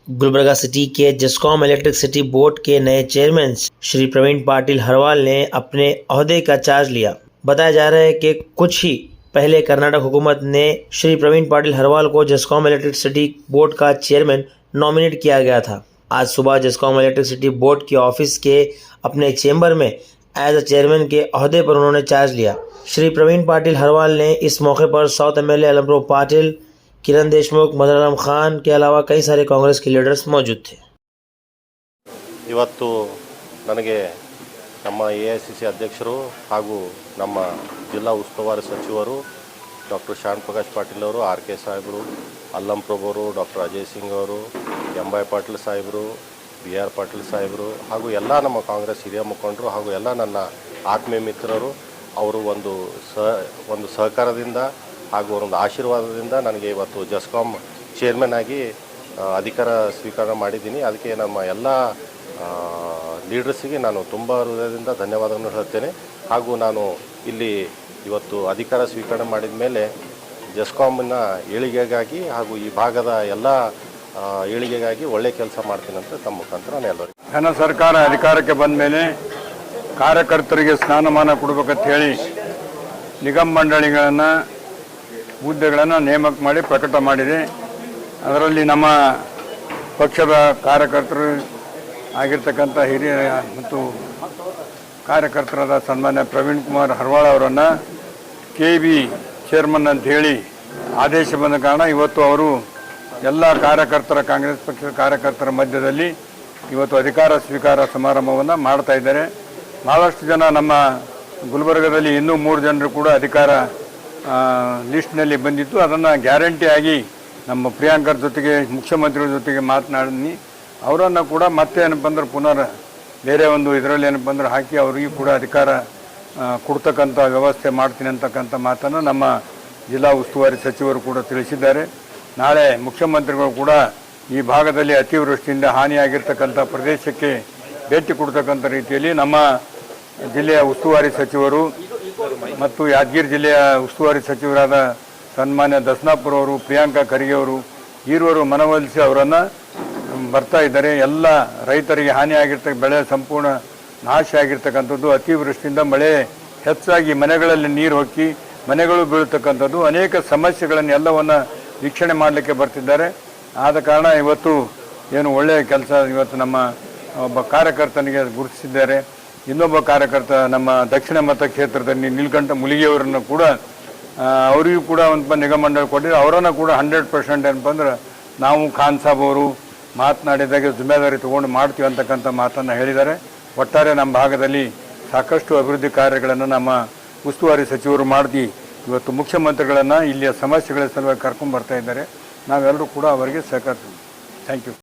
Gulbarga city के जेस्कॉम electricity board के नए चेयरमैन श्री प्रवीण पाटिल हरवाल ने अपने ओहदे का चार्ज लिया। बताया जा रहा है कि कुछ ही पहले कर्नाटक हुकूमत ने श्री प्रवीण पाटिल हरवाल को जेस्कॉम इलेक्ट्रिसिटी बोर्ड का चेयरमैन नॉमिनेट किया गया था। आज सुबह जेस्कॉम इलेक्ट्रिसिटी बोर्ड के ऑफिस के अपने चेंबर में एज अ चेयरमैन के ओहदे पर उन्होंने चार्ज लिया। श्री प्रवीण पाटिल हरवाल ने इस मौके पर साउथ एमएलए अलमप्रो पाटिल, किरण देशमुख, मदन आलम खान के अलावा कई सारे कांग्रेस के लीडर्स मौजूद थे। ಇವತ್ತು ನನಗೆ ನಮ್ಮ AICC ಅಧ್ಯಕ್ಷರು ಹಾಗೂ ನಮ್ಮ ಜಿಲ್ಲಾ ಉಸ್ತುವಾರಿ ಸಚಿವರು ಡಾಕ್ಟರ್ ಶ್ಯಾಮ್ ಪ್ರಕಾಶ್ ಪಾಟೀಲ್ ಅವರು, RK ಸಾಹೇಬರು, ಅಲ್ಲಂ ಪ್ರಭು ಅವರು, ಡಾಕ್ಟರ್ ಅಜಯ್ ಸಿಂಗ್ ಅವರು, MY ಪಾಟೀಲ್ ಸಾಹೇಬರು, BR ಪಾಟೀಲ್ ಸಾಹೇಬರು ಹಾಗೂ ಎಲ್ಲ ನಮ್ಮ ಕಾಂಗ್ರೆಸ್ ಹಿರಿಯ ಮುಖಂಡರು ಹಾಗೂ ಎಲ್ಲ ನನ್ನ ಆತ್ಮೀಯ ಮಿತ್ರರು ಅವರು ಒಂದು ಸಹಕಾರದಿಂದ ಹಾಗೂ ಒಂದು ಆಶೀರ್ವಾದದಿಂದ ನನಗೆ ಇವತ್ತು ಜೆಸ್ಕಾಂ ಚೇರ್ಮನ್ ಆಗಿ ಅಧಿಕಾರ ಸ್ವೀಕಾರ ಮಾಡಿದ್ದೀನಿ. ಅದಕ್ಕೆ ನಮ್ಮ ಎಲ್ಲ ಲೀಡರ್ಸಿಗೆ ನಾನು ತುಂಬ ಹೃದಯದಿಂದ ಧನ್ಯವಾದವನ್ನು ಹೇಳ್ತೇನೆ. ಹಾಗೂ ನಾನು ಇಲ್ಲಿ ಇವತ್ತು ಅಧಿಕಾರ ಸ್ವೀಕಾರ ಮಾಡಿದ ಮೇಲೆ ಜೆಸ್ಕಾಂನ ಏಳಿಗೆಗಾಗಿ ಹಾಗೂ ಈ ಭಾಗದ ಎಲ್ಲ ಏಳಿಗೆಗಾಗಿ ಒಳ್ಳೆ ಕೆಲಸ ಮಾಡ್ತೀನಿ ಅಂತ ತಮ್ಮ ಮುಖಾಂತರ ನಾನು ಎಲ್ಲರಿಗೂ ಜನ ಸರ್ಕಾರ ಅಧಿಕಾರಕ್ಕೆ ಬಂದ ಮೇಲೆ ಕಾರ್ಯಕರ್ತರಿಗೆ ಸ್ನಾನಮಾನ ಕೊಡಬೇಕಂತ ಹೇಳಿ ನಿಗಮ ಮಂಡಳಿಗಳನ್ನು ಹುದ್ದೆಗಳನ್ನು ನೇಮಕ ಮಾಡಿ ಪ್ರಕಟ ಮಾಡಿದೆ. ಅದರಲ್ಲಿ ನಮ್ಮ ಪಕ್ಷದ ಕಾರ್ಯಕರ್ತರು ಆಗಿರ್ತಕ್ಕಂಥ ಹಿರಿಯ ಮತ್ತು ಕಾರ್ಯಕರ್ತರಾದ ಸನ್ಮಾನ್ಯ ಪ್ರವೀಣ್ ಕುಮಾರ್ ಹರವಾಳ್ ಅವರನ್ನು KB ಚೇರ್ಮನ್ ಅಂತ ಹೇಳಿ ಆದೇಶ ಬಂದ ಕಾರಣ ಇವತ್ತು ಅವರು ಎಲ್ಲ ಕಾರ್ಯಕರ್ತರ, ಕಾಂಗ್ರೆಸ್ ಪಕ್ಷದ ಕಾರ್ಯಕರ್ತರ ಮಧ್ಯದಲ್ಲಿ ಇವತ್ತು ಅಧಿಕಾರ ಸ್ವೀಕಾರ ಸಮಾರಂಭವನ್ನು ಮಾಡ್ತಾ ಇದ್ದಾರೆ. ಭಾಳಷ್ಟು ಜನ ನಮ್ಮ ಗುಲ್ಬರ್ಗದಲ್ಲಿ ಇನ್ನೂ 3 ಜನರು ಕೂಡ ಅಧಿಕಾರ ಲಿಸ್ಟ್ನಲ್ಲಿ ಬಂದಿತ್ತು. ಅದನ್ನು ಗ್ಯಾರಂಟಿಯಾಗಿ ನಮ್ಮ ಪ್ರಿಯಾಂಕರ್ ಜೊತೆಗೆ, ಮುಖ್ಯಮಂತ್ರಿಗಳ ಜೊತೆಗೆ ಮಾತನಾಡಿ ಅವರನ್ನು ಕೂಡ ಮತ್ತೆ ಏನಪ್ಪ ಅಂದ್ರೆ ಪುನರ್ ಬೇರೆ ಒಂದು ಇದರಲ್ಲಿ ಏನಪ್ಪ ಅಂದ್ರೆ ಹಾಕಿ ಅವರಿಗೂ ಕೂಡ ಅಧಿಕಾರ ಕೊಡ್ತಕ್ಕಂಥ ವ್ಯವಸ್ಥೆ ಮಾಡ್ತೀನಿ ಅಂತಕ್ಕಂಥ ಮಾತನ್ನು ನಮ್ಮ ಜಿಲ್ಲಾ ಉಸ್ತುವಾರಿ ಸಚಿವರು ಕೂಡ ತಿಳಿಸಿದ್ದಾರೆ. ನಾಳೆ ಮುಖ್ಯಮಂತ್ರಿಗಳು ಕೂಡ ಈ ಭಾಗದಲ್ಲಿ ಅತಿವೃಷ್ಟಿಯಿಂದ ಹಾನಿಯಾಗಿರ್ತಕ್ಕಂಥ ಪ್ರದೇಶಕ್ಕೆ ಭೇಟಿ ಕೊಡ್ತಕ್ಕಂಥ ರೀತಿಯಲ್ಲಿ ನಮ್ಮ ಜಿಲ್ಲೆಯ ಉಸ್ತುವಾರಿ ಸಚಿವರು ಮತ್ತು ಯಾದಗಿರಿ ಜಿಲ್ಲೆಯ ಉಸ್ತುವಾರಿ ಸಚಿವರಾದ ಸನ್ಮಾನ್ಯ ದಸ್ನಾಪುರ ಅವರು, ಪ್ರಿಯಾಂಕಾ ಖರ್ಗೆ ಅವರು ಈರುವರು ಮನವೊಲಿಸಿ ಅವರನ್ನು ಬರ್ತಾ ಇದ್ದಾರೆ. ಎಲ್ಲ ರೈತರಿಗೆ ಹಾನಿಯಾಗಿರ್ತಕ್ಕ ಬೆಳೆ ಸಂಪೂರ್ಣ ನಾಶ ಆಗಿರ್ತಕ್ಕಂಥದ್ದು, ಅತಿವೃಷ್ಟಿಯಿಂದ ಮಳೆ ಹೆಚ್ಚಾಗಿ ಮನೆಗಳಲ್ಲಿ ನೀರು ಹೊಕ್ಕಿ ಮನೆಗಳು ಬೀಳ್ತಕ್ಕಂಥದ್ದು, ಅನೇಕ ಸಮಸ್ಯೆಗಳನ್ನು ಎಲ್ಲವನ್ನು ವೀಕ್ಷಣೆ ಮಾಡಲಿಕ್ಕೆ ಬರ್ತಿದ್ದಾರೆ. ಆದ ಕಾರಣ ಇವತ್ತು ಏನು ಒಳ್ಳೆಯ ಕೆಲಸ ಇವತ್ತು ನಮ್ಮ ಒಬ್ಬ ಕಾರ್ಯಕರ್ತನಿಗೆ ಗುರುತಿಸಿದ್ದಾರೆ. ಇನ್ನೊಬ್ಬ ಕಾರ್ಯಕರ್ತ ನಮ್ಮ ದಕ್ಷಿಣ ಮತಕ್ಷೇತ್ರದಲ್ಲಿ ನೀಲಕಂಠ ಮುಲಿಗೆಯವರನ್ನು ಕೂಡ ಅವರಿಗೂ ಕೂಡ ಒಂದು ನಿಗಮ ಮಂಡಳಿ ಕೊಟ್ಟಿದ್ದಾರೆ. ಅವರನ್ನು ಕೂಡ 100% ಏನಪ್ಪ ಅಂದ್ರೆ ನಾವು ಖಾನ್ ಸಾಬ್ ಅವರು ಮಾತನಾಡಿದಾಗ ಜಿಮ್ಮೆದಾರಿ ತೊಗೊಂಡು ಮಾಡ್ತೀವಿ ಅಂತಕ್ಕಂಥ ಮಾತನ್ನು ಹೇಳಿದ್ದಾರೆ. ಒಟ್ಟಾರೆ ನಮ್ಮ ಭಾಗದಲ್ಲಿ ಸಾಕಷ್ಟು ಅಭಿವೃದ್ಧಿ ಕಾರ್ಯಗಳನ್ನು ನಮ್ಮ ಉಸ್ತುವಾರಿ ಸಚಿವರು ಮಾಡಿ ಇವತ್ತು ಮುಖ್ಯಮಂತ್ರಿಗಳನ್ನು ಇಲ್ಲಿಯ ಸಮಸ್ಯೆಗಳ ಸಲುವಾಗಿ ಕರ್ಕೊಂಡು ಬರ್ತಾ ಇದ್ದಾರೆ. ನಾವೆಲ್ಲರೂ ಕೂಡ ಅವರಿಗೆ ಸಹಕರಿಸ್ತೀವಿ. Thank you.